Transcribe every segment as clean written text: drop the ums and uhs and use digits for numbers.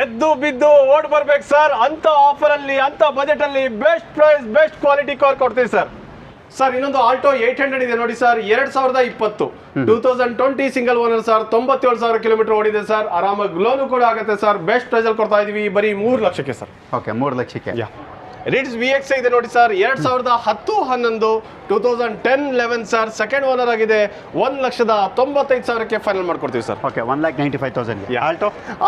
ಎದ್ದು ಬಿದ್ದು ಓಡ್ ಬರ್ಬೇಕು ಸರ್. ಅಂತ ಆಫರ್ ಅಲ್ಲಿ ಅಂತ ಬಜೆಟ್ ಅಲ್ಲಿ best price best quality car ಕೊಡ್ತೀವಿ ಸರ್. ಸರ್ ಇನ್ನೊಂದು ಆಲ್ಟೋ 800 ಇದೆ ನೋಡಿ sir, 2020 2020 single owner sir, 97,000 kilometre ಓಡಿದೆ ಸರ್. ಆರಾಮಾಗಿ ಲೋನು ಕೂಡ ಆಗುತ್ತೆ ಸರ್. ಬೆಸ್ಟ್ ಪ್ರೈಸ್ ಅಲ್ಲಿ ಕೊಡ್ತಾ ಇದೀವಿ ಬರೀ 3 ಲಕ್ಷಕ್ಕೆ ಸರ್. ಓಕೆ 3 ಲಕ್ಷಕ್ಕೆ. ರಿಡ್ಸ್ VX ಇದೆ ನೋಡಿ ಸರ್, 2010-11 2010-11 ಸರ್, ಸೆಕೆಂಡ್ ಓನರ್ ಆಗಿದೆ. 1,95,000ಕ್ಕೆ ಫೈನಲ್ ಮಾಡ್ಕೊಡ್ತೀವಿ sir. Okay 1,95,000.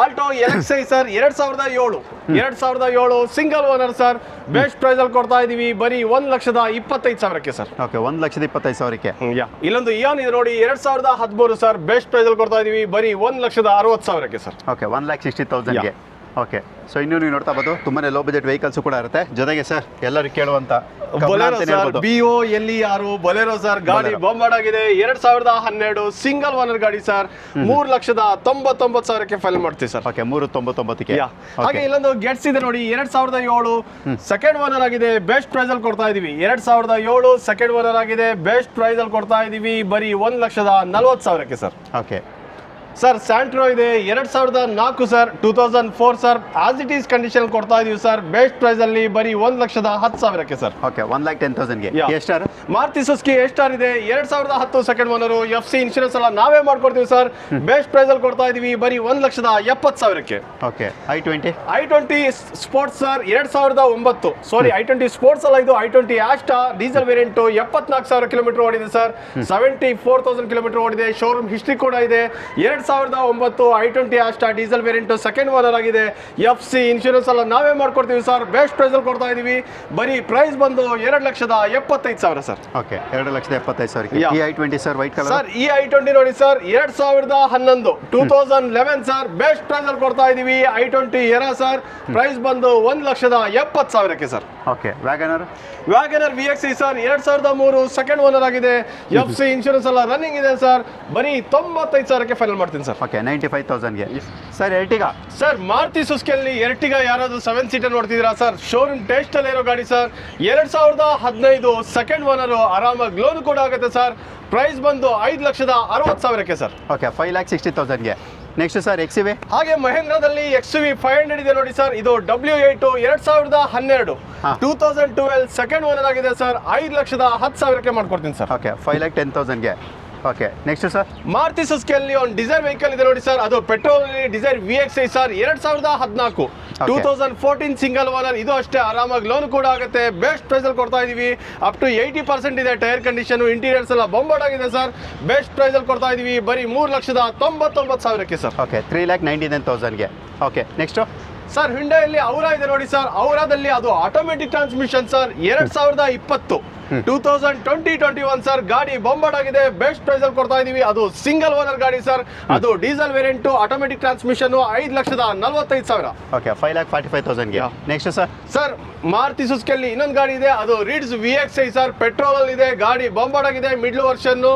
Alto LXi sir, 2007 single owner sir. Best price ಅಲ್ಲಿ ಕೊಡ್ತಾ ಇದೀವಿ ಬರೀ 1,25,000ಕ್ಕೆ ಸರ್. ಓಕೆ 1,25,000ಕ್ಕೆ. ಇಲ್ಲೊಂದು ಇಯಾನ್ ಇದೆ ನೋಡಿ, 2013 ಸರ್, ಬೆಸ್ಟ್ ಪ್ರೈಸ್ ಅಲ್ಲಿ ಕೊಡ್ತಾ ಇದೀವಿ ಬರೀ 1,60,000ಕ್ಕೆ ಸರ್. ಓಕೆ 1,60,000ಗೆ. ಓಕೆ ಸೊ ಇನ್ನು ನೀವು ನೋಡ್ತಾ ಬೋದು ತುಂಬಾನೇ ಲೋ ಬಜೆಟ್ ವೆಹಿಕಲ್ಸ್ ಕೂಡ ಇರುತ್ತೆ. ಜೊತೆಗೆ ಸರ್ ಎಲ್ಲರೂ ಕೇಳುವಂತ Bolero sir, BO-LE-6 Bolero sir, ಗಾಡಿ ಬಾಂಬಾರ್ಡ್ ಆಗಿದೆ. 2012 ಸಿಂಗಲ್ ಓನರ್ ಗಾಡಿ ಸರ್, 3,99,000ಕ್ಕೆ ಫೈಲ್ ಮಾಡ್ತೀವಿ ಸರ್. ಓಕೆ 3,99,000ಕ್ಕೆ. ಹಾಗೆ ಇಲ್ಲೊಂದು ಗೆಟ್ಸ್ ಇದೆ ನೋಡಿ, 2007 ಸೆಕೆಂಡ್ ಓನರ್ ಆಗಿದೆ. ಬೆಸ್ಟ್ ಪ್ರೈಸ್ ಅಲ್ಲಿ ಕೊಡ್ತಾ ಇದೀವಿ. 2007 ಸೆಕೆಂಡ್ ಓನರ್ ಆಗಿದೆ. ಬೆಸ್ಟ್ ಪ್ರೈಸ್ ಅಲ್ಲಿ ಕೊಡ್ತಾ ಇದೀವಿ ಬರೀ 1,40,000ಕ್ಕೆ ಸರ್. ಓಕೆ ಸರ್ ಸ್ಯಾಂಟ್ರೋ ಇದೆ, 2004 sir, 2004 sir, as it is condition ಕೊಡ್ತಾ ಇದೀವಿ ಸರ್. ಬೆಸ್ಟ್ ಪ್ರೈಸ್ ಅಲ್ಲಿ ಬರೀ 1,10,000ಕ್ಕೆ ಸರ್. ಓಕೆ 1,10,000ಗೆ. ಎಸ್ಟಾರ್ ಮಾರುತಿ ಸುಜುಕಿ ಎಸ್ಟಾರ್ ಇದೆ, 2010 ಸೆಕೆಂಡ್ ಓನರು, FC ಇನ್ಶೂರೆನ್ಸ್ ಎಲ್ಲ ನಾವೇ ಮಾಡ್ಕೊಡ್ತೀವಿ ಸರ್. ಬೆಸ್ಟ್ ಪ್ರೈಸ್ ಅಲ್ಲಿ ಕೊಡ್ತಾ ಇದೀವಿ ಬರೀ 1,70,000ಕ್ಕೆ. ಓಕೆ i20 ಸ್ಪೋರ್ಟ್ಸ್ ಸರ್, 2009 ಸಾರಿ i20 ಸ್ಪೋರ್ಟ್ಸ್ ಅಲ್ಲ, ಇದು i20 Asta diesel variant, 74,000 kilometre ಓಡಿದೆ ಸರ್. 74,000 ಕಿಲೋಮೀಟರ್ ಓಡಿದೆ. ಶೋರೂಮ್ ಹಿಸ್ಟ್ರಿ ಕೂಡ ಇದೆ. 2009 i20 Asta diesel variant second owner ಆಗಿದೆ. FC ಇನ್ಶೂರೆನ್ಸ್ ಎಲ್ಲ ನಾವೇ ಮಾಡ್ಕೊಡ್ತೀವಿ ಸರ್. ಬೆಸ್ಟ್ ಪ್ರೈಸ್ ಅಲ್ಲಿ ಕೊಡ್ತಾ ಇದೀವಿ ಬರೀ ಪ್ರೈಸ್ ಬಂದು 2,75,000 ಸರ್. ಓಕೆ 2,75,000ಕ್ಕೆ. ಈ i20 sir white colour sir, ಈ i20 ನೋಡಿ ಸರ್, 2011 2011 ಸರ್, ಬೆಸ್ಟ್ ಪ್ರೈಸ್ ಅಲ್ಲಿ ಕೊಡ್ತಾ ಇದೀವಿ. i20 ಎರಾ ಸರ್, ಪ್ರೈಸ್ ಬಂದು 1,70,000ಕ್ಕೆ sir. Okay WagonR VXi sir, 2003 second owner ಆಗಿದೆ. FC ಇನ್ಶೂರೆನ್ಸ್ ಎಲ್ಲ ರನ್ನಿಂಗ್ ಇದೆ ಸರ್. ಬರೀ 95,000ಕ್ಕೆ ಫೈನಲ್ ಮಾಡ್ತೀನಿ ಸರ್. ಓಕೆ 95,000ಗೆ. ಸರ್ ಎರ್ಟಿಗಾ ಸರ್, ಮಾರುತಿ ಸುಜುಕಿಯಲ್ಲಿ ಎರ್ಟಿಗಾ ಯಾರಾದ್ರೂ 7 ಸೀಟರ್ ನೋಡ್ತಿದ್ದೀರಾ ಸರ್? ಶೋರೂಮ್ ಟೆಸ್ಟ್ ಅಲ್ಲಿ ಇರೋ ಗಾಡಿ ಸರ್, 2015 ಸೆಕೆಂಡ್ ಓನರ್, ಆರಾಮಾಗಿ ಲೋನ್ ಕೂಡ ಆಗುತ್ತೆ ಸರ್. ಪ್ರೈಸ್ ಬಂದು 5,60,000ಕ್ಕೆ ಸರ್. ಓಕೆ 5,60,000ಗೆ. Next sir XUV. ಹಾಗೆ ಮಹೇಂದ್ರದಲ್ಲಿ XUV 500 ಇದೆ ನೋಡಿ ಸರ್, ಇದು W8 2012 2012 ಸೆಕೆಂಡ್ ಓನರ್ ಆಗಿದೆ ಸರ್. 5,10,000ಕ್ಕೆ ಮಾಡ್ಕೊಡ್ತೀನಿ ಸರ್. ಓಕೆ 5,10,000ಗೆ. ಓಕೆ ನೆಕ್ಸ್ಟ್ ಸರ್, ಮಾರುತಿ ಸುಜುಕಿಯಲ್ಲಿ ಒಂದು ಡಿಸೈರ್ ವೆಹಿಕಲ್ ಇದೆ ನೋಡಿ ಸರ್, ಅದು petrol Dzire VXi sir, 2014 2014 single owner, ಇದು ಅಷ್ಟೇ ಆರಾಮಾಗಿ ಲೋನ್ ಕೂಡ ಆಗುತ್ತೆ. ಬೆಸ್ಟ್ ಪ್ರೈಸ್ ಅಲ್ಲಿ ಕೊಡ್ತಾ ಇದೀವಿ. ಅಪ್ ಟು 80% ಇದೆ. ಟೈರ್ ಕಂಡೀಷನ್, ಇಂಟೀರಿಯರ್ಸ್ ಎಲ್ಲ ಬಾಂಬಾರ್ಡ್ ಆಗಿದೆ ಸರ್. ಬೆಸ್ಟ್ ಪ್ರೈಸ್ ಅಲ್ಲಿ ಕೊಡ್ತಾ ಇದೀವಿ ಬರೀ 3,99,000ಕ್ಕೆ ಸರ್. ಓಕೆ 3,99,000ಗೆ. ಓಕೆ ನೆಕ್ಸ್ಟ್ ಸರ್, ಹಿಂಡೆಯಲ್ಲಿ ಔರಾ ಇದೆ ನೋಡಿ ಸರ್, ಔರಾದಲ್ಲಿ ಅದು ಆಟೋಮೆಟಿಕ್ ಟ್ರಾನ್ಸ್ಮಿಷನ್ ಸರ್, 2020 2021 ಸರ್, ಗಾಡಿ ಬಾಂಬಾರ್ಡ್ ಆಗಿದೆ. ಬೆಸ್ಟ್ ಪ್ರೈಸ್ ಅಲ್ಲಿ ಕೊಡ್ತಾ ಇದೀವಿ. ಅದು ಸಿಂಗಲ್ ಓನರ್ ಗಾಡಿ ಸರ್, ಅದು ಡೀಸೆಲ್ ವೇರಿಯಂಟ್, ಆಟೋಮೆಟಿಕ್ ಟ್ರಾನ್ಸ್ಮಿಷನ್, 5,45,000. ಓಕೆ 5,45,000ಗೆ. ನೆಕ್ಸ್ಟ್ ಸರ್, ಮಾರುತಿ ಸುಜುಕಿಯಲ್ಲಿ ಇನ್ನೊಂದು ಗಾಡಿ ಇದೆ, ಅದು ರಿಡ್ಸ್ VXi ಸರ್, ಪೆಟ್ರೋಲ್ ಅಲ್ಲಿ ಇದೆ. ಗಾಡಿ ಬಾಂಬಾರ್ಡ್ ಆಗಿದೆ. Middle version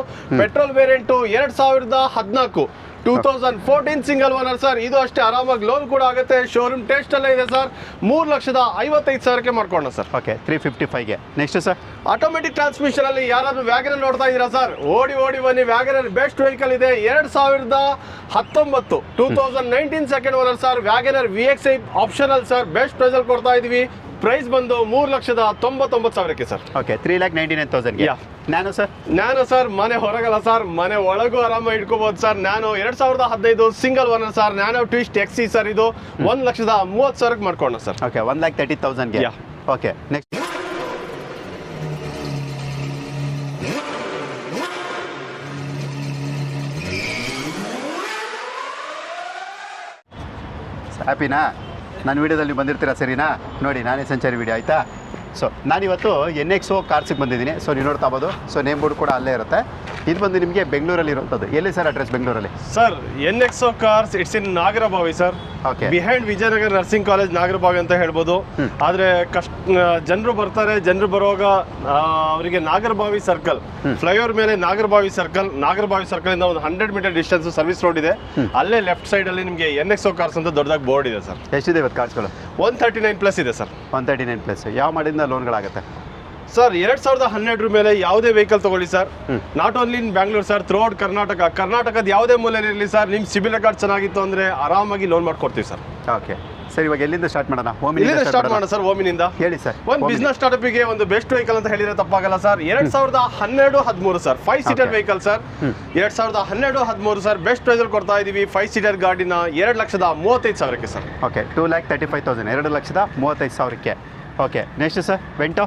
petrol variant, 2014 2014 single owner sir, ಇದು ಅಷ್ಟೇ ಆರಾಮಾಗಿ ಲೋನ್ ಕೂಡ ಆಗುತ್ತೆ. ಶೋರೂಮ್ ಟೆಸ್ಟ್ ಅಲ್ಲೇ ಇದೆ ಸರ್. 3,55,000ಕ್ಕೆ ಮಾಡ್ಕೊಂಡ ಸರ್. ಓಕೆ 355ಗೆ. ನೆಕ್ಸ್ಟ್ ಸರ್, ಆಟೋಮೆಟಿಕ್ ಟ್ರಾನ್ಸ್ಮಿಷನ್ ಅಲ್ಲಿ ಯಾರಾದ್ರೂ ವ್ಯಾಗನರ್ ನೋಡ್ತಾ ಇದ್ದೀರಾ ಸರ್? ಓಡಿ ಬನ್ನಿ, ವ್ಯಾಗನರ್ ಬೆಸ್ಟ್ ವೆಹಿಕಲ್ ಇದೆ. 2019 2019 second owner sir, Wagon R VXi optional sir. Best price ಅಲ್ಲಿ ಕೊಡ್ತಾ ಇದೀವಿ. ಪ್ರೈಸ್ ಬಂದು 3,99,000ಕ್ಕೆ ಸರ್. ಓಕೆ 3,99,000ಗೆ. ನ್ಯಾನೋ ಸರ್, ಮನೆ ಹೊರಗಲ್ಲ ಸರ್, ಮನೆ ಒಳಗೂ ಆರಾಮಾಗಿ ಇಟ್ಕೋಬಹುದು sir. Nano 2015 single owner sir, Nano twist XE sir, ಇದು 1,30,000ಕ್ಕೆ ಮಾಡ್ಕೊಂಡ ಸರ್. ಓಕೆ 1,30,000ಗೆ. ಓಕೆ ನೆಕ್ಸ್ಟ್ ಹ್ಯಾಪಿನಾ? ನನ್ನ ವಿಡಿಯೋದಲ್ಲಿ ಬಂದಿರ್ತೀರಾ ಸರಿನಾ? ನೋಡಿ ನಾನೇ ಸಂಚಾರಿ ವಿಡಿಯೋ ಆಯಿತಾ? ಸೊ ನಾನಿವತ್ತು NXO ಕಾರ್ಸಿಗೆ ಬಂದಿದ್ದೀನಿ. ಸೊ ನೀವು ನೋಡ್ತಾ ಬೋದು. ಸೊ ನೇಮ್ ಬೋರ್ಡ್ ಕೂಡ ಅಲ್ಲೇ ಇರುತ್ತೆ. ಇದು ಬಂದು ನಿಮಗೆ ಬೆಂಗಳೂರಲ್ಲಿ ಇರುವಂಥದ್ದು. ಎಲ್ಲಿ ಸರ್ ಅಡ್ರೆಸ್ ಬೆಂಗಳೂರಲ್ಲಿ? Sir, NXO cars it's in Nagarbhavi sir. Okay behind Vijayanagara nursing college Nagarbhavi ಅಂತ ಹೇಳ್ಬೋದು. ಆದರೆ ಜನರು ಬರ್ತಾರೆ, ಜನರು ಬರುವಾಗ ಅವರಿಗೆ ನಾಗರಬಾವಿ ಸರ್ಕಲ್, ಫ್ಲೈಓವರ್ ಮೇಲೆ ನಾಗರಬಾವಿ ಸರ್ಕಲ್ ಇಂದ ಒಂದು 100 ಮೀಟರ್ ಡಿಸ್ಟೆನ್ಸ್ ಸರ್ವಿಸ್ ರೋಡ್ ಇದೆ. ಅಲ್ಲೇ ಲೆಫ್ಟ್ ಸೈಡ್ ಅಲ್ಲಿ ನಿಮಗೆ NXO ಕಾರ್ಸ್ ಅಂತ ದೊಡ್ಡದಾಗಿ ಬೋರ್ಡ್ ಇದೆ ಸರ್. ಎಷ್ಟಿದೆ ಇವತ್ತು ಕಾರ್ಸ್ಗಳು? 139+ ಇದೆ ಸರ್. 139+. ಯಾವ ಮಾಡಿಂದ ಲೋನ್ಗಳಾಗುತ್ತೆ? ಸರ್ 2012 ಮೇಲೆ ಯಾವುದೇ ವೆಹಿಕಲ್ ತಗೊಳ್ಳಿ sir, not only in Bangalore sir, through out ಕರ್ನಾಟಕದ ಯಾವುದೇ ಮೂಲೆಯಲ್ಲಿ ಇರಲಿ ಸರ್, ನಿಮ್ಮ ಸಿಬಿಲ್ ರೆಕಾರ್ಡ್ ಚೆನ್ನಾಗಿತ್ತು ಅಂದ್ರೆ ಆರಾಮಾಗಿ ಲೋನ್ ಮಾಡ್ಕೊಡ್ತೀವಿ ಸರ್. ಓಕೆ ಸರ್, ಇವಾಗ ಎಲ್ಲಿಂದ ಸ್ಟಾರ್ಟ್ ಮಾಡೋಣ? ಇಲ್ಲಿಂದ ಸ್ಟಾರ್ಟ್ ಮಾಡೋಣ ಸರ್, ಓಮಿನಿಂದ. ಹೇಳಿ ಸರ್. ಒಂದು ಬಿಸ್ನೆಸ್ ಸ್ಟಾರ್ಟ್ಅಪ್ಗೆ ಒಂದು ಬೆಸ್ಟ್ ವೆಹಿಕಲ್ ಅಂತ ಹೇಳಿದ್ರೆ ತಪ್ಪಾಗಲ್ಲ sir. 2012-13 sir, 5 seater vehicle sir. 2012-13 sir, best price ಅಲ್ಲಿ ಕೊಡ್ತಾ ಇದೀವಿ 5 ಸೀಟರ್ ಗಾಡಿನ 2,35,000ಕ್ಕೆ ಸರ್. ಓಕೆ, 2,35,000, 2,35,000ಕ್ಕೆ. Okay, next sir, Vento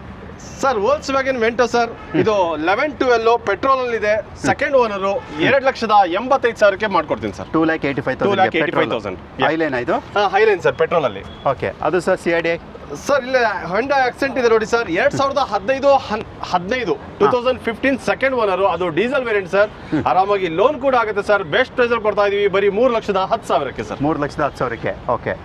sir, Volkswagen Vento sir, ಇದು 11-12 ಪೆಟ್ರೋಲ್ ಅಲ್ಲಿ ಇದೆ, ಸೆಕೆಂಡ್ ಓನರ್, 2,85,000ಕ್ಕೆ ಮಾಡ್ಕೊಡ್ತೀನಿ ಸರ್. 2,85,000 ಹೈಲೈನ್ ಇದು. ಹೈಲೈನ್ ಸರ್, ಪೆಟ್ರೋಲ್ ಅಲ್ಲಿ. ಓಕೆ, ಅದು ಸರ್ CRDI ಸರ್ ಇಲ್ಲೇ ಹೊಂಡಾ ಆಕ್ಸೆಂಟ್ ಇದೆ ನೋಡಿ ಸರ್, 2015 ಸೆಕೆಂಡ್ ಓನರ್, ಅದು ಡೀಸೆಲ್ ವೇರಿಯಂಟ್ ಸರ್. ಆರಾಮಾಗಿ ಲೋನ್ ಕೂಡ ಆಗುತ್ತೆ ಸರ್. ಬೆಸ್ಟ್ ಪ್ರೈಸ್ ಅಲ್ಲಿ ಕೊಡ್ತಾ ಇದೀವಿ ಬರೀ 3,10,000ಕ್ಕೆ ಸರ್. 3,10,000ಕ್ಕೆ. ಓಕೆ,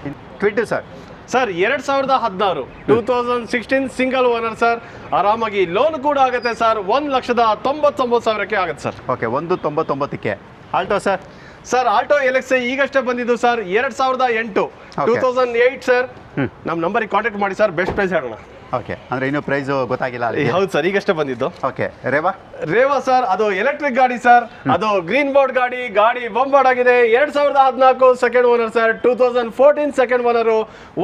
ಟ್ವಿಟ್ sir. Sir 2016 2016 single owner sir. ಆರಾಮಾಗಿ ಲೋನ್ ಕೂಡ ಆಗುತ್ತೆ ಸರ್. 1,99,000ಕ್ಕೆ ಆಗುತ್ತೆ ಸರ್. ಓಕೆ, 1,99,000ಕ್ಕೆ. Alto sir. Sir Alto LXi ಈಗಷ್ಟೇ ಬಂದಿದ್ದು ಸರ್, 2008 2008 ಸರ್. ನಮ್ಮ ನಂಬರಿಗೆ ಕಾಂಟ್ಯಾಕ್ಟ್ ಮಾಡಿ ಸರ್, ಬೆಸ್ಟ್ ಪ್ರೈಸ್ ಹೇಳೋಣ. ಓಕೆ, ಅಂದ್ರೆ ಇನ್ನೂ ಪ್ರೈಸ್ ಗೊತ್ತಾಗಿಲ್ಲ ಅಲ್ಲಿ. ಹೌದು ಸರ್, ಈಗಷ್ಟೇ ಬಂದಿದ್ದು. ಓಕೆ, ರೇವಾ ಸರ್, ಅದು ಎಲೆಕ್ಟ್ರಿಕ್ ಗಾಡಿ ಸರ್, ಅದು ಗ್ರೀನ್ ಬೋರ್ಡ್ ಗಾಡಿ ಬಂಬಾರ್ಡ್ ಆಗಿದೆ. 2014 second owner sir. 2014 second owner,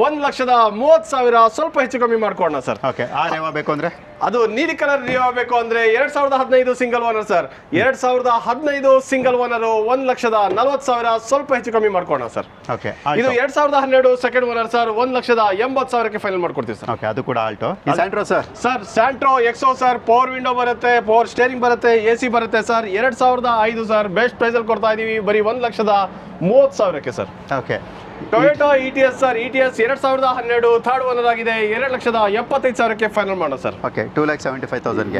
1,30,000, ಸ್ವಲ್ಪ ಹೆಚ್ಚು ಕಮ್ಮಿ ಮಾಡ್ಕೊಡೋಣ ಸರ್. ಓಕೆ, ಆ ರೇವಾ ಬೇಕು ಅಂದ್ರೆ ಅದು ನೀಲಿ ಕಲರ್ ರಿಯೋ ಬೇಕು ಅಂದ್ರೆ 2015 single owner sir. 2015 single owner, 1,40,000, ಸ್ವಲ್ಪ ಹೆಚ್ಚು ಕಮ್ಮಿ ಮಾಡ್ಕೊಡೋಣ ಸರ್. ಓಕೆ, ಇದು 2012 ಸೆಕೆಂಡ್ ಓನರ್ ಸರ್, 1,80,000ಕ್ಕೆ ಫೈನಲ್ ಮಾಡ್ಕೊಡ್ತೀವಿ ಸರ್. ಓಕೆ, ಅದು ಕೂಡ Alto. Santro sir. Sir Santro ಎಕ್ಸೋ ಸರ್, ಪವರ್ ವಿಂಡೋ ಬರುತ್ತೆ, ಪವರ್ ಸ್ಟೇರಿಂಗ್ ಬರುತ್ತೆ, AC ಬರುತ್ತೆ ಸರ್. 2005 ಸರ್, ಬೆಸ್ಟ್ ಪ್ರೈಸ್ ಅಲ್ಲಿ ಕೊಡ್ತಾ ಇದೀವಿ ಬರೀ 1,30,000ಕ್ಕೆ sir. Okay, Toyota ETS sir, ETS 2012 third owner ಆಗಿದೆ, 2,75,000ಕ್ಕೆ ಫೈನಲ್ ಮಾಡೋಣ sir. Okay, 2,75,000ಗೆ.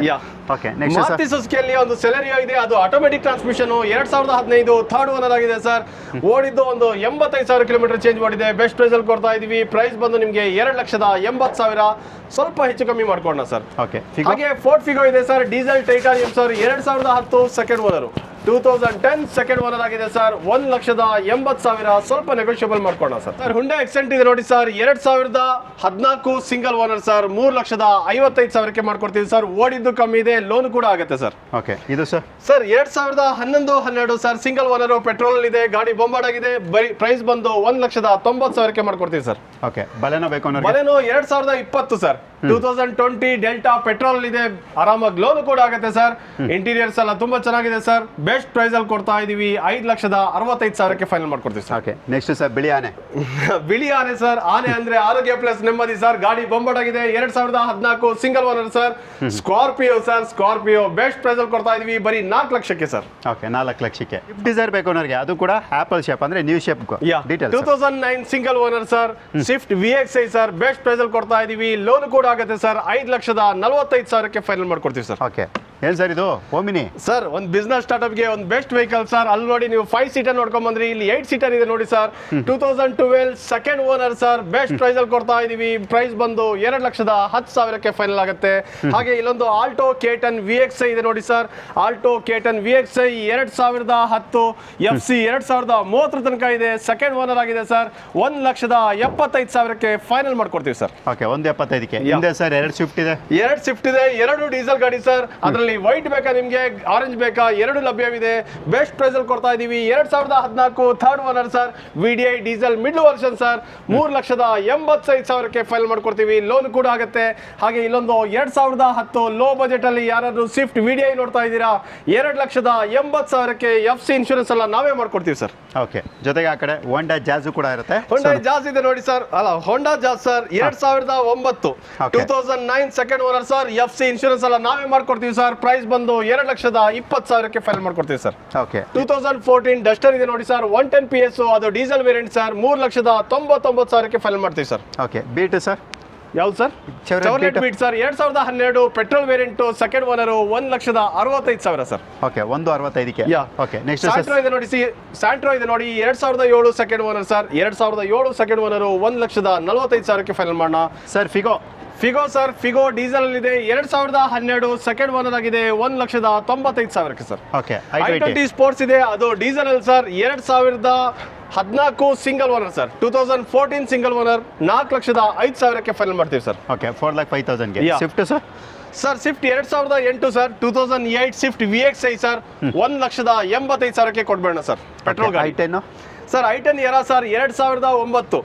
Okay, next Maruti ಸುಜುಕಿಯಲ್ಲಿ ಒಂದು ಸೆಲೆರಿಯೋ ಇದೆ, ಅದು ಆಟೋಮೆಟಿಕ್ ಟ್ರಾನ್ಸ್ಮಿಷನ್, 2015 ಥರ್ಡ್ ಓನರ್ ಆಗಿದೆ ಸರ್. ಓಡಿದ್ದು ಒಂದು 85,000 ಕಿಲೋಮೀಟರ್ ಚೇಂಜ್ ಮಾಡಿದೆ. ಬೆಸ್ಟ್ ಪ್ರೈಸ್ ಅಲ್ಲಿ ಕೊಡ್ತಾ ಇದೀವಿ. ಪ್ರೈಸ್ ಬಂದು ನಿಮಗೆ 2,80,000, ಸ್ವಲ್ಪ ಹೆಚ್ಚು ಕಮ್ಮಿ ಮಾಡ್ಕೊಳ್ಳೋಣ ಸರ್. ಓಕೆ, ಹಾಗೆ ಫೋರ್ಡ್ ಫಿಗೋ ಇದೆ sir, diesel titanium sir, 2010 second owner, 2010 second owner ಆಗಿದೆ ಸರ್. 1,80,000, ಸ್ವಲ್ಪ ನೆಗೋಷಿಯಬಲ್ ಮಾಡ್ಕೊಳ್ಳೋಣ ಸರ್. ಸರ್ ಹುಂಡಾ ಎಕ್ಸೆಂಟ್ ಇದೆ ನೋಡಿ ಸರ್, 2014 ಸಿಂಗಲ್ ಓನರ್ ಸರ್, 3,55,000ಕ್ಕೆ ಮಾಡ್ಕೊಡ್ತೀವಿ ಸರ್. ಓಡಿದ್ದು ಕಮ್ಮಿ ಇದೆ, ಲೋನ್ ಕೂಡ ಆಗುತ್ತೆ ಸರ್. ಓಕೆ, ಇದು sir. Sir 2011-12 sir, single owner, petrol ಇದೆ, ಗಾಡಿ ಬೊಂಬಾರ್ಡ್ ಆಗಿದೆ. ಬರೀ ಪ್ರೈಸ್ ಬಂದು 1,90,000ಕ್ಕೆ ಮಾಡ್ಕೊಡ್ತೀವಿ ಸರ್. ಓಕೆ, ಬಲೆನೋ ಬೇಕು ಅಂದ್ರೆ ಬಲೆನೋ 2020 ಸರ್, 2020 ಡೆಲ್ಟಾ ಪೆಟ್ರೋಲ್ ಇದೆ, ಆರಾಮಾಗಿ ಲೋನ್ ಕೂಡ ಆಗುತ್ತೆ ಸರ್. ಇಂಟೀರಿಯರ್ಸ್ ಎಲ್ಲ ತುಂಬಾ ಚೆನ್ನಾಗಿದೆ ಸರ್. ಬೆಸ್ಟ್ ಪ್ರೈಸ್ ಅಲ್ಲಿ ಕೊಡ್ತಾ ಇದೀವಿ 5,65,000ಕ್ಕೆ ಫೈನಲ್ ಮಾಡ್ಕೊಡ್ತೀವಿ ಸರ್. ಓಕೆ, ನೆಕ್ಸ್ಟ್ ಸರ್, ಬಿಳಿ ಆನೆ. ಬಿಳಿ ಆನೆ ಸರ್, ಆನೆ ಅಂದ್ರೆ ಆರೋಗ್ಯ ಪ್ಲಸ್ ನೆಮ್ಮದಿ ಸರ್. ಗಾಡಿ ಬೊಂಬಾರ್ಡ್ ಆಗಿದೆ, 2014 single owner sir. Scorpio sir, Scorpio best price ಅಲ್ಲಿ ಕೊಡ್ತಾ ಇದೀವಿ ಬರೀ 4,00,000ಕ್ಕೆ ಸರ್. ಓಕೆ, 4,00,000ಕ್ಕೆ. ಡಿಸೈರ್ ಬೇಕು ಅನ್ನೋರಿಗೆ ಅದು ಕೂಡ ಆಪಲ್ ಶೇಪ್ ಅಂದ್ರೆ new shape details. 2009 single owner sir, Swift VXi sir, best price ಅಲ್ಲಿ ಕೊಡ್ತಾ ಇದೀವಿ. ಲೋನ್ ಕೂಡ ಆಗುತ್ತೆ ಸರ್. 5,45,000ಕ್ಕೆ ಫೈನಲ್ ಮಾಡ್ಕೊಡ್ತೀವಿ ಸರ್. ಓಕೆ, ಏನ್ ಸರ್ ಇದು? ಓಮಿನಿ ಸರ್, ಒಂದು ಬಿಸ್ನೆಸ್ ಸ್ಟಾರ್ಟ್ಅಪ್ಗೆ ಒಂದು ಬೆಸ್ಟ್ ವೆಹಿಕಲ್ ಸರ್. ಅಲ್ಲಿ ನೋಡಿ, ನೀವು 5 ಸೀಟರ್ ನೋಡ್ಕೊಂಡ್ ಬಂದ್ರಿ, ಇಲ್ಲಿ 8 ಸೀಟರ್ ಇದೆ ನೋಡಿ sir. 2012 second owner sir, best price ಅಲ್ಲಿ ಕೊಡ್ತಾ ಇದೀವಿ. ಪ್ರೈಸ್ ಬಂದು 2,10,000ಕ್ಕೆ ಫೈನಲ್ ಆಗುತ್ತೆ. ಹಾಗೆ ಇಲ್ಲೊಂದು ಆಲ್ಟೋ K10 VXi ಇದೆ ನೋಡಿ sir. Alto K10 VXi 2010 FC 2030 ತನಕ ಇದೆ, ಸೆಕೆಂಡ್ ಓನರ್ ಆಗಿದೆ ಸರ್. 1,75,000ಕ್ಕೆ ಫೈನಲ್ ಮಾಡ್ಕೊಡ್ತೀವಿ ಸರ್. ಓಕೆ, 1,75,000ಕ್ಕೆ. ಹಿಂದೆ ಸರ್ 2 ಸ್ವಿಫ್ಟ್ ಇದೆ. 2 ಸ್ವಿಫ್ಟ್ ಇದೆ, 2 ಡೀಸೆಲ್ ಗಾಡಿ ಸರ್. ಅದರಲ್ಲಿ ವೈಟ್ ಬೇಕಾ ನಿಮಗೆ, ಆರೆಂಜ್ ಬೇಕಾ, 2 ಲಭ್ಯವಿದೆ. ಬೆಸ್ಟ್ ಪ್ರೈಸ್ ಅಲ್ಲಿ ಕೊಡ್ತಾ ಇದೀವಿ. 2014 third owner sir, VDI diesel mid version sir. 3,85,000ಕ್ಕೆ ಫೈಲ್ ಮಾಡ್ಕೊಡ್ತೀವಿ. ಲೋನ್ ಕೂಡ ಆಗುತ್ತೆ. ಹಾಗೆ ಇಲ್ಲೊಂದು 2010 ಲೋ ಬಜೆಟ್ ಅಲ್ಲಿ ಯಾರಾದ್ರೂ ಸ್ವಿಫ್ಟ್ VDI ನೋಡ್ತಾ ಇದ್ದೀರಾ, 2,80,000ಕ್ಕೆ FC ಇನ್ಶೂರೆನ್ಸ್ ಎಲ್ಲ ನಾವೇ ಮಾಡ್ಕೊಡ್ತೀವಿ ಸರ್. ಓಕೆ, ಜೊತೆಗೆ ಆ ಕಡೆ ಹೋಂಡಾ ಜಾಜ್ ಕೂಡ ಇರುತ್ತೆ. ಹೋಂಡಾ ಜಾಜ್ ಇದೆ ನೋಡಿ ಸರ್. ಅಲ್ಲ, Honda Jazz sir, 2009 2009 second owner sir. FC insurance ಎಲ್ಲ ನಾವೇ ಮಾಡ್ಕೊಡ್ತೀವಿ ಸರ್. ಪ್ರೈಸ್ ಬಂದು 2,20,000ಕ್ಕೆ ಫೈಲ್ ಮಾಡ್ಕೊಡ್ತೀವಿ ಸರ್. ಓಕೆ, 2014 ಡಸ್ಟರ್ ಇದೆ ನೋಡಿ ಸರ್, 110 PS, ಅದು ಡೀಸೆಲ್ ವೇರಿಯಂಟ್ ಸರ್. 3,99,000ಕ್ಕೆ ಫೈಲ್ ಮಾಡ್ತೀವಿ ಸರ್. ಓಕೆ, ಬೀಟ್ ಸರ್, ಯಾವ್ದು sir? Chevrolet Beat sir, 2012 petrol variant, second owner, 1,65,000 sir. Okay, 1,65,000ಕ್ಕೆ. ಓಕೆ, ನೆಕ್ಸ್ಟ್ ಸ್ಯಾಂಟ್ರೋ ಇದೆ ನೋಡಿ. ಸ್ಯಾಂಟ್ರೋ ಇದೆ ನೋಡಿ, 2007 second owner sir. 2007 second owner, 1,45,000ಕ್ಕೆ final ಮಾಡೋಣ sir. Figo Figo sir, Figo diesel ಇದೆ, 2012 second owner ಆಗಿದೆ, 1,95,000 sir. Okay i20 sports ಇದೆ, ಅದು ಡೀಸೆಲ್ ಅಲ್ಲಿ sir, 2014 single owner sir, 2014 single owner, 4,05,000 final ಮಾಡ್ತೀವಿ ಸರ್. ಓಕೆ 4,05,000ಗೆ. Yeah. Swift sir? Sir Swift 2008 sir, 2008 Swift VXI sir, 1,85,000 ಕೊಡ್ಬೇಡ ಸರ್. Petrol ಗಾಡಿ. i10 sir i10 Era sir, 2009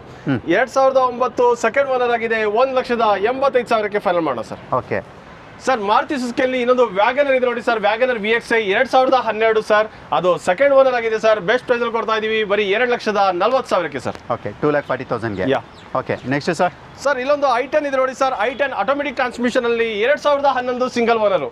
second owner ಆಗಿದೆ, 1,85,000 final ಮಾಡೋಣ ಸರ್. ಓಕೆ ಸರ್ ಮಾರುತಿ ಸುಜುಕಿಯಲ್ಲಿ ಇನ್ನೊಂದು ವ್ಯಾಗನರ್ ಇದೆ ನೋಡಿ ಸರ್, ವ್ಯಾಗನರ್ VXI 2012 ಸರ್, ಅದು ಸೆಕೆಂಡ್ ಓನರ್ ಆಗಿದೆ ಸರ್. ಬೆಸ್ಟ್ ಪ್ರೈಸ್ ಅಲ್ಲಿ ಕೊಡ್ತಾ ಇದೀವಿ ಬರೀ 2,40,000 ಸರ್. ಓಕೆ 2,40,000ಗೆ. Yeah. Okay next sir? Sir ಇಲ್ಲೊಂದು i10 ಇದೆ ನೋಡಿ ಸರ್, i10 ಆಟೋಮೆಟಿಕ್ ಟ್ರಾನ್ಸ್ಮಿಷನ್ ಅಲ್ಲಿ 2011 single owner,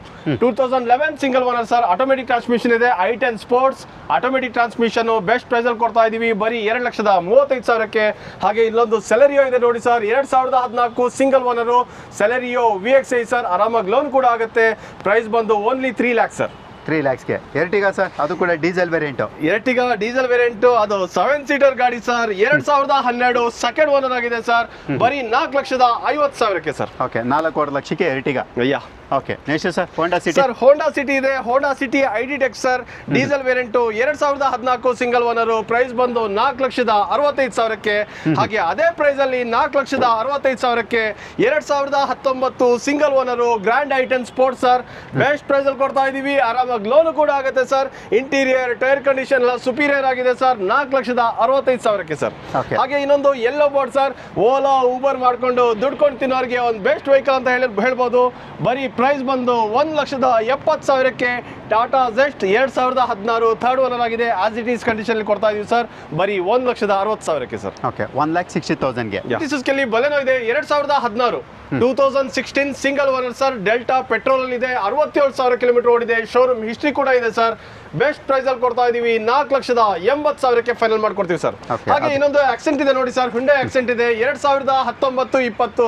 2011 single owner sir, automatic transmission ಇದೆ, i10 sports automatic transmission. Best price ಅಲ್ಲಿ ಕೊಡ್ತಾ ಇದೀವಿ ಬರೀ 2,35,000. ಹಾಗೆ ಇಲ್ಲೊಂದು ಸೆಲೆರಿಯೋ ಇದೆ ನೋಡಿ sir, 2014 single owner Celerio VXI sir, ಆರಾಮಾಗಿ ಲೋನ್ ಕೂಡ ಆಗುತ್ತೆ. ಪ್ರೈಸ್ ಬಂದು ಓನ್ಲಿ 3 lakhs ಸರ್. 3 lakhsಗೆ. ಎರ್ಟಿಗಾ ಸರ್, ಅದು ಕೂಡ diesel variant. Ertiga diesel variant, ಅದು 7 ಸೀಟರ್ ಗಾಡಿ ಸರ್, 2012 ಸೆಕೆಂಡ್ ಓನರ್ ಆಗಿದೆ ಸರ್, ಬರೀ 4,50,000 ಸರ್. ಓಕೆ 4 ಲಕ್ಷಕ್ಕೆ ಎರ್ಟಿಗಾ. ಅಯ್ಯ. Okay next sir? Honda City. Sir Honda City ಇದೆ, Honda City ID Tech sir, diesel variant, 2014 single owner, price ಬಂದು 4,65,000. ಹಾಗೆ ಅದೇ ಪ್ರೈಸ್ ಅಲ್ಲಿ 4,65,000 2019 single owner grand i10 sports sir, best price ಅಲ್ಲಿ ಕೊಡ್ತಾ ಇದೀವಿ. ಆರಾಮಾಗಿ ಲೋನ್ ಕೂಡ ಆಗುತ್ತೆ ಸರ್. ಇಂಟೀರಿಯರ್ ಟೈರ್ ಕಂಡೀಷನ್ ಎಲ್ಲ ಸುಪೀರಿಯರ್ ಆಗಿದೆ ಸರ್, 4,65,000 ಸರ್. Okay. ಹಾಗೆ ಇನ್ನೊಂದು yellow board sir, Ola Uber ಮಾಡ್ಕೊಂಡು ದುಡ್ಕೊಂಡು ತಿನ್ನೋರಿಗೆ ಒಂದು ಬೆಸ್ಟ್ ವೆಹಿಕಲ್ ಅಂತ ಹೇಳ್ಬೋದು. ಬರೀ ಪ್ರೈಸ್ ಬಂದು 1,70,000 ಟಾಟಾ ಜೆಸ್ಟ್ 2016 ಥರ್ಡ್ ಓನರ್ ಆಗಿದೆ, ಆಸ್ ಇಟ್ ಈಸ್ ಕಂಡೀಷನ್ ಕೊಡ್ತಾ ಇದೀವಿ ಸರ್, ಬರೀ 1,60,000 ಸರ್. ಓಕೆ 1,60,000ಗೆ. ಸುಜುಕಿಯಲ್ಲಿ ಬಲೆನೋ ಇದೆ, 2016 2016 single owner sir, delta petrol ಅಲ್ಲಿ ಇದೆ, 67,000 ಕಿಲೋಮೀಟರ್ ಓಡಿದೆ, ಶೋರೂಮ್ ಹಿಸ್ಟ್ರಿ ಕೂಡ ಇದೆ ಸರ್. ಬೆಸ್ಟ್ ಪ್ರೈಸ್ ಅಲ್ಲಿ ಕೊಡ್ತಾ ಇದೀವಿ 4,80,000 ಫೈನಲ್ ಮಾಡ್ಕೊಡ್ತೀವಿ ಸರ್. Okay, ಹಾಗೆ ಇನ್ನೊಂದು ಆಕ್ಸೆಂಟ್ ಇದೆ ನೋಡಿ ಸರ್, ಹುಂಡೈ ಆಕ್ಸೆಂಟ್ ಇದೆ, 2019-20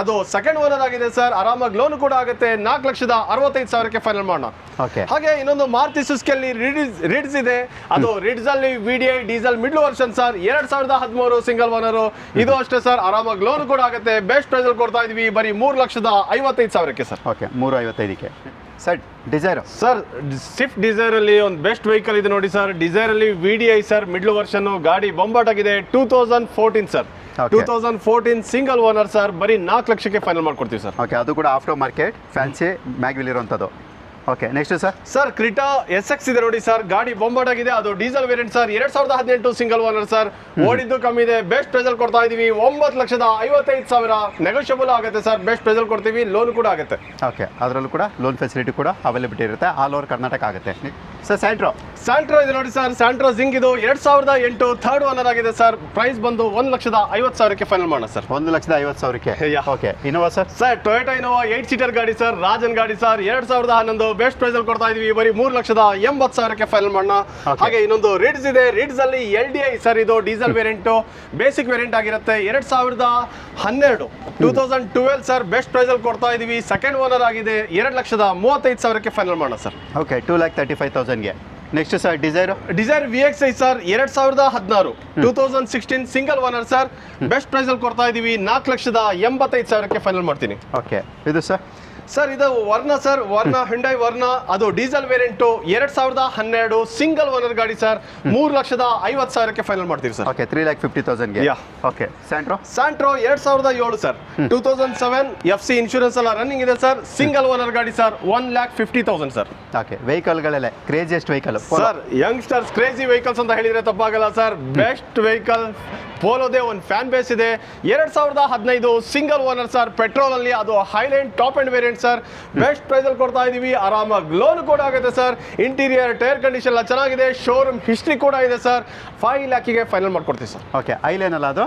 ಅದು ಸೆಕೆಂಡ್ ಓನರ್ ಆಗಿದೆ ಸರ್, ಆರಾಮಾಗಿ ಲೋನ್ ಕೂಡ ಆಗುತ್ತೆ, 4,65,000 ಫೈನಲ್ ಮಾಡೋಣ. ಓಕೆ ಹಾಗೆ ಇನ್ನೊಂದು ಮಾರುತಿ ಸುಜುಕಿಯಲ್ಲಿ ರಿಡ್ಸ್ ಇದೆ, ಅದು ರಿಡ್ಸ್ ಅಲ್ಲಿ VDI diesel middle version sir, 2013 single owner, ಇದು ಅಷ್ಟೇ ಸರ್, ಆರಾಮಾಗಿ ಲೋನ್ ಕೂಡ ಆಗುತ್ತೆ. ಬೆಸ್ಟ್ ಪ್ರೈಸ್ ಅಲ್ಲಿ ಕೊಡ್ತಾ ಇದೀವಿ ಬರೀ 3,55,000 ಸರ್. ಓಕೆ 3,55ಕ್ಕೆ. Sir Dzire sir, Swift Dzire ಅಲ್ಲಿ ಒಂದು ಬೆಸ್ಟ್ ವೆಹಿಕಲ್ ಇದೆ ನೋಡಿ ಸರ್, ಡಿಸೈರ್ ಅಲ್ಲಿ VDI ಸರ್, ಮಿಡ್ಲ್ ವರ್ಷನ್, ಗಾಡಿ ಬೊಂಬಾಟ್ ಆಗಿದೆ, 2014 ಸರ್, 2014 ಸಿಂಗಲ್ ಓನರ್ ಸರ್, ಬರೀ 4 ಲಕ್ಷಕ್ಕೆ ಫೈನಲ್ ಮಾಡ್ಕೊಡ್ತೀವಿ ಸರ್. ಓಕೆ ಅದು ಕೂಡ ಆಫ್ಟರ್ ಮಾರ್ಕೆಟ್ ಫ್ಯಾನ್ಸಿ ಮ್ಯಾಗ್ವಿಲ್ ಇರುವಂಥದ್ದು. Okay next sir? Sir Creta SX ಇದೆ ನೋಡಿ ಸರ್, ಗಾಡಿ ಬೊಂಬಾಟ್ ಆಗಿದೆ, ಅದು diesel variant sir, 2018 single owner sir, ಓಡಿದ್ದು ಕಮ್ಮಿ ಇದೆ. ಬೆಸ್ಟ್ ಪ್ರೈಸ್ ಅಲ್ಲಿ ಕೊಡ್ತಾ ಇದೀವಿ 9,55,000, ನೆಗೋಷಿಯಬಲ್ ಆಗುತ್ತೆ ಸರ್. ಬೆಸ್ಟ್ ಪ್ರೈಸ್ ಅಲ್ಲಿ ಕೊಡ್ತೀವಿ, ಲೋನ್ ಕೂಡ ಆಗುತ್ತೆ. ಓಕೆ ಅದರಲ್ಲೂ ಕೂಡ ಲೋನ್ ಫೆಸಿಲಿಟಿ ಕೂಡ ಅವೈಲೇಬಿಲಿಟಿ ಇರುತ್ತೆ, ಆಲ್ ಓವರ್ ಕರ್ನಾಟಕ ಆಗುತ್ತೆ. ಸರ್ ಸ್ಯಾಂಟ್ರೋ ಇದೆ ನೋಡಿ ಸರ್, ಸ್ಯಾಂಟ್ರೋ ಜಿಂಗ್, ಇದು 2008 ಥರ್ಡ್ ಓನರ್ ಆಗಿದೆ ಸರ್, ಪ್ರೈಸ್ ಬಂದು 1,50,000 ಫೈನಲ್ ಮಾಡೋಣ ಸರ್. 1,50,000ಕ್ಕೆ. Yeah. Okay Innova sir? Sir Toyota Innova 8 seater ಗಾಡಿ ಸರ್, ರಾಜನ್ ಗಾಡಿ ಸರ್, 2011 ಬೆಸ್ಟ್ ಪ್ರೈಸ್ ಅಲ್ಲಿ ಕೊಡ್ತಾ ಇದೀವಿ ಬರೀ 3,80,000 ಫೈನಲ್ ಮಾಡೋಣ. ಹಾಗೆ ಇನ್ನೊಂದು ರಿಡ್ಸ್ ಇದೆ, ರಿಡ್ಸ್ ಅಲ್ಲಿ LDI ಸರ್, ಇದು ಡೀಸೆಲ್ ವೇರಿಯಂಟ್, ಬೇಸಿಕ್ ವೇರಿಯಂಟ್ ಆಗಿರುತ್ತೆ, 2012 2012 ಸರ್, ಬೆಸ್ಟ್ ಪ್ರೈಸ್ ಅಲ್ಲಿ ಕೊಡ್ತಾ ಇದೀವಿ, ಸೆಕೆಂಡ್ ಓನರ್ ಆಗಿದೆ, 2,35,000 ಫೈನಲ್ ಮಾಡೋಣ ಸರ್. ಓಕೆ 2,35,000ಗೆ. Next sir Dzire VXI sir, 2016 2016 single owner sir, best price ಅಲ್ಲಿ ಕೊಡ್ತಾ ಇದೀವಿ, 4,85,000 ಫೈನಲ್ ಮಾಡ್ತೀನಿ. ಓಕೆ ಇದು ಸರ್? ಸರ್ ಇದು ವರ್ಣ ಸರ್, ಹ್ಯುಂಡೈ ವರ್ಣ, ಅದು ಡೀಸೆಲ್ ವೇರಿಯಂಟ್, 2012 ಸಿಂಗಲ್ ಓನರ್ ಗಾಡಿ ಸರ್, 3,50,000 ಫೈನಲ್ ಮಾಡ್ತೀವಿ ಸರ್. ಓಕೆ 3,50,000ಗೆ. Okay Santro 2007 sir, 2007 FC insurance ಎಲ್ಲ ರನ್ನಿಂಗ್ ಇದೆ ಸರ್, ಸಿಂಗಲ್ ಓನರ್ ಗಾಡಿ ಸರ್, 1,50,000 ಸರ್. ಓಕೆ ವೆಹಿಕಲ್ಗಳಲ್ಲೇ craziest vehicle sir, youngsters crazy vehicles ಅಂತ ಹೇಳಿದ್ರೆ ತಪ್ಪಾಗಲ್ಲ ಸರ್. ಬೆಸ್ಟ್ ವೆಹಿಕಲ್ ಪೋಲೋದೇ ಒಂದು ಫ್ಯಾನ್ ಬೇಸ್ ಇದೆ, 2015 ಸಿಂಗಲ್ ಓನರ್ ಸರ್, ಪೆಟ್ರೋಲ್ ಅಲ್ಲಿ, ಅದು highline top end variant sir, best price ಅಲ್ಲಿ ಕೊಡ್ತಾ ಇದೀವಿ, ಆರಾಮಾಗಿ ಲೋನ್ ಕೂಡ ಆಗುತ್ತೆ ಸರ್. ಇಂಟೀರಿಯರ್ ಟೈರ್ ಕಂಡೀಷನ್ ಎಲ್ಲ ಚೆನ್ನಾಗಿದೆ, ಶೋರೂಮ್ ಹಿಸ್ಟ್ರಿ ಕೂಡ ಇದೆ ಸರ್, 5 lakhಗೆ ಫೈನಲ್ ಮಾಡ್ಕೊಡ್ತೀವಿ ಸರ್. ಓಕೆ ಐಲೈನ್ ಅಲ್ಲ ಅದು?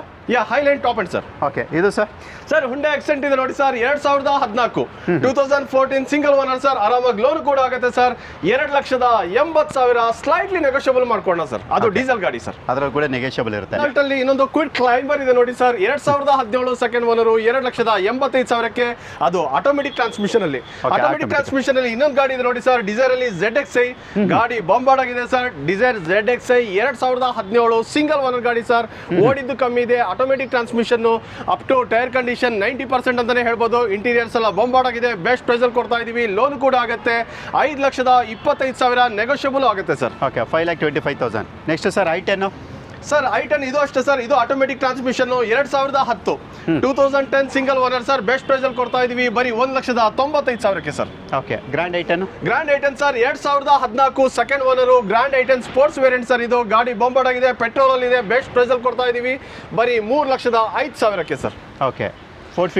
Highline top and sir. Okay ಇದು ಸರ್? ಸರ್ ಹುಂಡೈ ಆಕ್ಸೆಂಟ್ ಇದೆ ನೋಡಿ ಸರ್, 2014 2014 ಸಿಂಗಲ್ ಓನರ್ ಸರ್, ಆರಾಮಾಗಿ ಲೋನ್ ಕೂಡ ಆಗುತ್ತೆ ಸರ್, 2,80,000 ಸ್ಲೈಟ್ಲಿ ನೆಗೋಷಿಯಬಲ್ ಮಾಡ್ಕೊಳ್ಳೋಣ ಸರ್, ಅದು ಡೀಸೆಲ್ ಗಾಡಿ ಸರ್, ಅದರಲ್ಲಿ ಕೂಡ ನೆಗೋಷಿಯಬಲ್ ಇರುತ್ತೆ. ಅಲ್ಲಿ ಇನ್ನೊಂದು ಕ್ವಿಕ್ ಕ್ಲೈಂಬರ್ ಇದೆ ನೋಡಿ ಸರ್, 2017 ಸೆಕೆಂಡ್ ಓನರ್, 2,85,000, ಅದು ಆಟೋಮೆಟಿಕ್ ಟ್ರಾನ್ಸ್ಮಿಷನ್ ಅಲ್ಲಿ. ಆಟೋಮೆಟಿಕ್ ಟ್ರಾನ್ಸ್ಮಿಷನ್ ಅಲ್ಲಿ ಇನ್ನೊಂದು ಗಾಡಿ ಇದೆ ನೋಡಿ ಸರ್, ಡಿಸೈರ್ ಅಲ್ಲಿ ZXi, ಗಾಡಿ ಬಾಂಬಾರ್ಡ್ ಆಗಿದೆ sir, Dzire ZXi 2017 single owner ಗಾಡಿ ಸರ್, ಓಡಿದ್ದು ಕಮ್ಮಿ ಇದೆ, automatic transmission up to tyre condition 90% ಅಂತಾನೆ ಹೇಳ್ಬೋದು. ಇಂಟೀರಿಯರ್ಸ್ ಎಲ್ಲ ಬೊಂಬಾರ್ಡ್ ಆಗಿದೆ. ಬೆಸ್ಟ್ ಪ್ರೈಸಲ್ಲಿ ಕೊಡ್ತಾ ಇದೀವಿ. ಲೋನ್ ಕೂಡ ಆಗುತ್ತೆ. 5,25,000 ನೆಗೋಷಿಯಬಲ್ ಆಗುತ್ತೆ sir. Okay, 5,25,000. Next sir I10. Sir I10 ಇದು ಅಷ್ಟೇ ಸರ್. ಇದು automatic transmission 2010 2010 single owner sir. Best price ಅಲ್ಲಿ ಕೊಡ್ತಾ ಇದೀವಿ ಬರೀ 1,95,000 sir. Okay, grand I10. Grand I10 sir 2014 second owner. Grand I10 sports variant sir. ಇದು ಗಾಡಿ ಬೊಂಬಾರ್ಡ್ ಆಗಿದೆ, ಪೆಟ್ರೋಲ್ ಅಲ್ಲಿ ಇದೆ. ಬೆಸ್ಟ್ ಪ್ರೈಸ್ ಅಲ್ಲಿ ಕೊಡ್ತಾ ಇದೀವಿ ಬರೀ 3,05,000 sir. Okay, Ford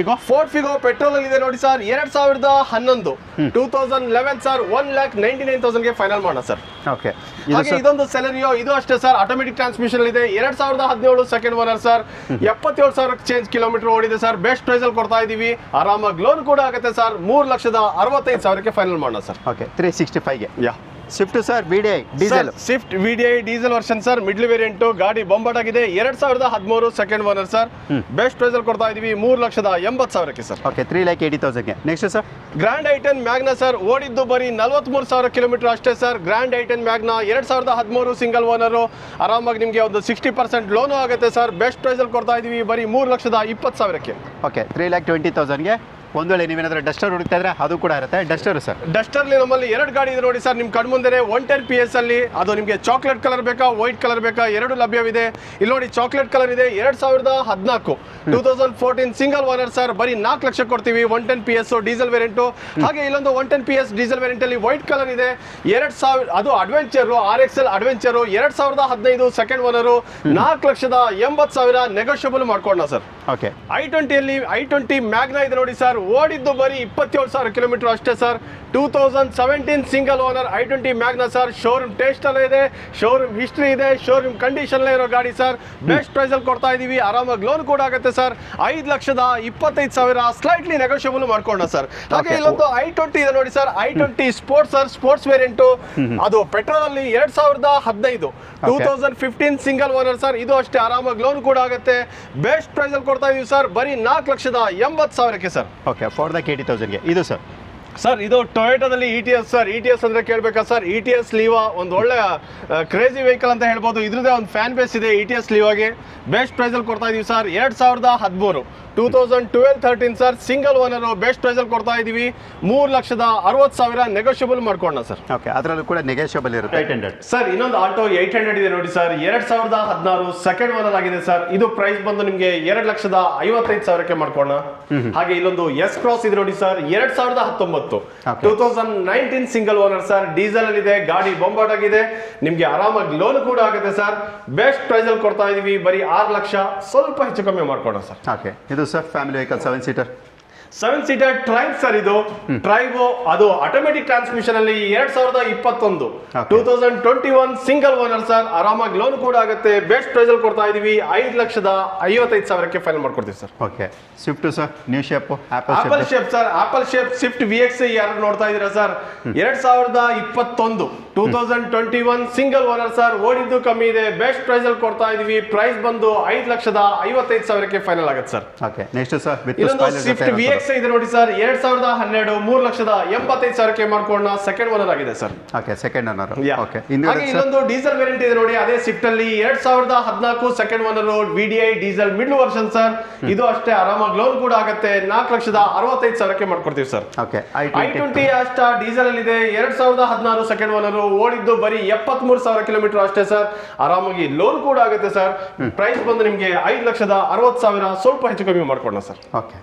Figo petrol ಅಲ್ಲಿ ಇದೆ ನೋಡಿ ಸರ್. 2011 2011 ಸರ್. 1,99,000 ಫೈನಲ್ ಮಾಡೋಣ ಸರ್. ಓಕೆ, ಹಾಗೆ ಇದೊಂದು ಸೆಲೆರಿಯೋ ಇದು ಅಷ್ಟೇ ಸರ್. ಆಟೋಮೆಟಿಕ್ ಟ್ರಾನ್ಸ್ಮಿಷನ್ ಇದೆ. 2017 second owner sir. 77,000 change kilometre ಓಡಿದೆ ಸರ್. ಬೆಸ್ಟ್ ಪ್ರೈಸ್ ಅಲ್ಲಿ ಕೊಡ್ತಾ ಇದೀವಿ. ಆರಾಮಾಗಿ ಲೋನ್ ಕೂಡ ಆಗುತ್ತೆ ಸರ್. 3,65,000 ಫೈನಲ್ ಮಾಡೋಣ ಸರ್. ಓಕೆ, 365ಗೆ. Yeah Swift sir, VDI diesel. Swift VDI diesel version sir. Middle variant ಗಾಡಿ ಬೊಂಬಾರ್ಡ್ ಆಗಿದೆ. 2013 second owner sir. Best price ಅಲ್ಲಿ ಕೊಡ್ತಾ ಇದೀವಿ 3,80,000 ಸರ್. ಓಕೆ, 3,80,000ಗೆ. Next sir Grand I10 Magna sir. ಓಡಿದ್ದು ಬರೀ 43,000 ಕಿಲೋಮೀಟರ್ ಅಷ್ಟೇ sir. Grand I10 Magna 2013 single owner. ಆರಾಮಾಗಿ ನಿಮಗೆ ಒಂದು 60% ಲೋನು ಆಗುತ್ತೆ ಸರ್. ಬೆಸ್ಟ್ ಪ್ರೈಸ್ ಅಲ್ಲಿ ಕೊಡ್ತಾ ಇದೀವಿ ಬರೀ 3,20,000. ಓಕೆ, 3,20,000ಗೆ. ಒಂದು ವೇಳೆ ನೀವೇನಾದ್ರೂ ಡಸ್ಟರ್ ಹುಡುಕ್ತಾ ಇದ್ರೆ ಅದು ಕೂಡ ಇರುತ್ತೆ. ಡಸ್ಟರ್ ಸರ್, ಡಸ್ಟರ್ಲಿ ನಮ್ಮಲ್ಲಿ 2 ಗಾಡಿ ಇದೆ ನೋಡಿ ಸರ್. ನಿಮ್ಮ ಕಣ್ಮುಂದೆ 110 PS ಅಲ್ಲಿ. ಅದು ನಿಮಗೆ ಚಾಕ್ಲೇಟ್ ಕಲರ್ ಬೇಕಾ ವೈಟ್ ಕಲರ್ ಬೇಕಾ ಎರಡು ಲಭ್ಯವಿದೆ. ಇಲ್ಲಿ ನೋಡಿ ಚಾಕ್ಲೇಟ್ ಕಲರ್ ಇದೆ. 2014 2014 ಸಿಂಗಲ್ ಓನರ್ ಸರ್. ಬರೀ 4 ಲಕ್ಷ ಕೊಡ್ತೀವಿ. 110 PS ಡೀಸೆಲ್ ವೇರಿಯಂಟು. ಹಾಗೆ ಇಲ್ಲೊಂದು 110 PS ಡೀಸೆಲ್ ವೇರಿಯಂಟ್ ಅಲ್ಲಿ ವೈಟ್ ಕಲರ್ ಇದೆ. 2000 ಅದು adventure RXL adventure 2015 second owner. 4,80,000 negotiable ಮಾಡ್ಕೊಂಡ ಸರ್. ಓಕೆ, I20 ಅಲ್ಲಿ I20 ಮ್ಯಾಗ್ನಾ ಇದೆ ನೋಡಿ ಸರ್. ಓಡಿದ್ದು ಬರೀ 27,000 ಕಿಲೋಮೀಟರ್ ಅಷ್ಟೇ sir. 2017 single owner I20 Magna sir. Showroom taste ಅಲ್ಲೇ ಇದೆ, ಶೋರೂಮ್ ಹಿಸ್ಟ್ರಿ ಇದೆ, ಶೋರೂಮ್ ಕಂಡೀಷನ್ ಇರೋ ಗಾಡಿ ಸರ್. ಬೆಸ್ಟ್ ಪ್ರೈಸ್ ಅಲ್ಲಿ ಕೊಡ್ತಾ ಇದೀವಿ. ಆರಾಮಾಗಿ ಲೋನ್ ಕೂಡ ಆಗುತ್ತೆ ಸರ್. 5,25,000 ಸ್ಲೈಟ್ಲಿ ನೆಗೋಷಿಯಬಲ್ ಮಾಡ್ಕೊಂಡ ಸರ್. ಹಾಗೆ ಇಲ್ಲೊಂದು I20 ಇದೆ ನೋಡಿ sir. I20 sports sir. Sports variant. ಅದು ಪೆಟ್ರೋಲ್ ಅಲ್ಲಿ 2015 2015 ಸಿಂಗಲ್ ಓನರ್ ಸರ್. ಇದು ಅಷ್ಟೇ ಆರಾಮಾಗಿ ಲೋನ್ ಕೂಡ ಆಗುತ್ತೆ. ಬೆಸ್ಟ್ ಪ್ರೈಸ್ ಅಲ್ಲಿ ಕೊಡ್ತಾ ಇದೀವಿ ಸರ್ ಬರೀ 4,80,000 ಸರ್. ಓಕೆ, 4,80,000ಗೆ. ಇದು ಸರ್ ಇದು ಟೊಯೋಟಾದಲ್ಲಿ ETS ಸರ್. ETS ಅಂದ್ರೆ ಕೇಳಬೇಕಾ ಸರ್. ETS ಲೀವಾ ಒಂದು ಒಳ್ಳೆ ಕ್ರೇಜಿ ವೆಹಿಕಲ್ ಅಂತ ಹೇಳ್ಬೋದು. ಇದ್ರದ್ದೇ ಒಂದು ಫ್ಯಾನ್ ಬೇಸ್ ಇದೆ ETS ಲೀವಾಗೆ. ಬೆಸ್ಟ್ ಪ್ರೈಸ್ ಅಲ್ಲಿ ಕೊಡ್ತಾ ಇದೀವಿ sir. 2013 2012-13 sir. Single owner. Best price ಅಲ್ಲಿ ಕೊಡ್ತಾ ಇದೀವಿ 3,60,000 ನೆಗೋಷಿಯಬಲ್ ಮಾಡ್ಕೊಂಡ ಸರ್. ಓಕೆ, ಅದರಲ್ಲೂ ಕೂಡ ನೆಗೋಷಿಯಬಲ್ ಇರುತ್ತೆ. 800 ಸರ್. ಇನ್ನೊಂದು ಆಲ್ಟೋ 800 ಇದೆ ನೋಡಿ ಸರ್. 2016 ಸೆಕೆಂಡ್ ಓನರ್ ಆಗಿದೆ ಸರ್. ಇದು ಪ್ರೈಸ್ ಬಂದು ನಿಮಗೆ 2,55,000 ಮಾಡ್ಕೋಣ. ಹಾಗೆ ಇಲ್ಲೊಂದು S ಕ್ರಾಸ್ ಇದೆ ನೋಡಿ sir. 2019 2019 single owner sir. Diesel ಅಲ್ಲಿ ಇದೆ. ಗಾಡಿ ಬೊಂಬಾರ್ಡ್ ಆಗಿದೆ. ನಿಮ್ಗೆ ಆರಾಮಾಗಿ ಲೋನ್ ಕೂಡ ಆಗುತ್ತೆ ಸರ್. ಬೆಸ್ಟ್ ಪ್ರೈಸ್ ಅಲ್ಲಿ ಕೊಡ್ತಾ ಇದೀವಿ ಬರೀ 6 ಲಕ್ಷ ಸ್ವಲ್ಪ ಹೆಚ್ಚು ಕಮ್ಮಿ ಮಾಡ್ಕೋಣ ಸರ್. ಓಕೆ, ಇದು sir family vehicle 7 seater tribe sir. ಇದು ಟ್ರೈಬೋ. ಅದು ಆಟೋಮೆಟಿಕ್ ಟ್ರಾನ್ಸ್ಮಿಷನ್ ಅಲ್ಲಿ 2021 2021 ಸಿಂಗಲ್ ಓನರ್ ಸರ್. ಆರಾಮಾಗಿ ಲೋನ್ ಕೂಡ ಆಗುತ್ತೆ. ಬೆಸ್ಟ್ ಪ್ರೈಸ್ ಅಲ್ಲಿ ಕೊಡ್ತಾ ಇದೀವಿ 5,55,000 ಫೈನಲ್ ಮಾಡ್ಕೊಡ್ತೀವಿ sir. Okay, Swift sir. New shape apple shape sir. Apple shape Swift VX ಯಾರು ನೋಡ್ತಾ ಇದೀರಾ ಸರ್. 2021 2021 single owner sir. ಓಡಿದ್ದು ಕಮ್ಮಿ ಇದೆ. ಬೆಸ್ಟ್ ಪ್ರೈಸ್ ಅಲ್ಲಿ ಕೊಡ್ತಾ ಇದೀವಿ. ಪ್ರೈಸ್ ಬಂದು 5,55,000 ಫೈನಲ್ ಆಗುತ್ತೆ sir. Okay, next sir Swift VX ಇದೆ ನೋಡಿ ಸರ್. 2012 3,85,000 ಮಾಡ್ಕೊಂಡ ಸೆಕೆಂಡ್ ಓನರ್ ಆಗಿದೆ sir. Okay, second owner. Okay, ಹಾಗೆ ಇನ್ನೊಂದು ಡೀಸೆಲ್ ವೇರಿಯಂಟ್ ಇದೆ ನೋಡಿ. ಅದೇ ಸ್ವಿಫ್ಟ್ ಅಲ್ಲಿ 2014 second owner VDI diesel middle version sir. ಇದು ಅಷ್ಟೇ ಆರಾಮಾಗಿ ಲೋನ್ ಕೂಡ ಆಗುತ್ತೆ. 4,65,000 ಮಾಡ್ಕೊಡ್ತೀವಿ ಸರ್. ಓಕೆ, I20 ಅಷ್ಟ ಡೀಸೆಲ್ ಅಲ್ಲಿ ಇದೆ. 2016 ಸೆಕೆಂಡ್ ಓನರ್. ಓಡಿದ್ದು ಬರೀ 73,000 ಕಿಲೋಮೀಟರ್ ಅಷ್ಟೇ ಸರ್. ಆರಾಮಾಗಿ ಲೋನ್ ಕೂಡ ಆಗುತ್ತೆ ಸರ್. ಪ್ರೈಸ್ ಬಂದು ನಿಮಗೆ 5,60,000 ಸ್ವಲ್ಪ ಹೆಚ್ಚು ಕಮ್ಮಿ ಮಾಡ್ಕೊಂಡ ಸರ್. ಓಕೆ.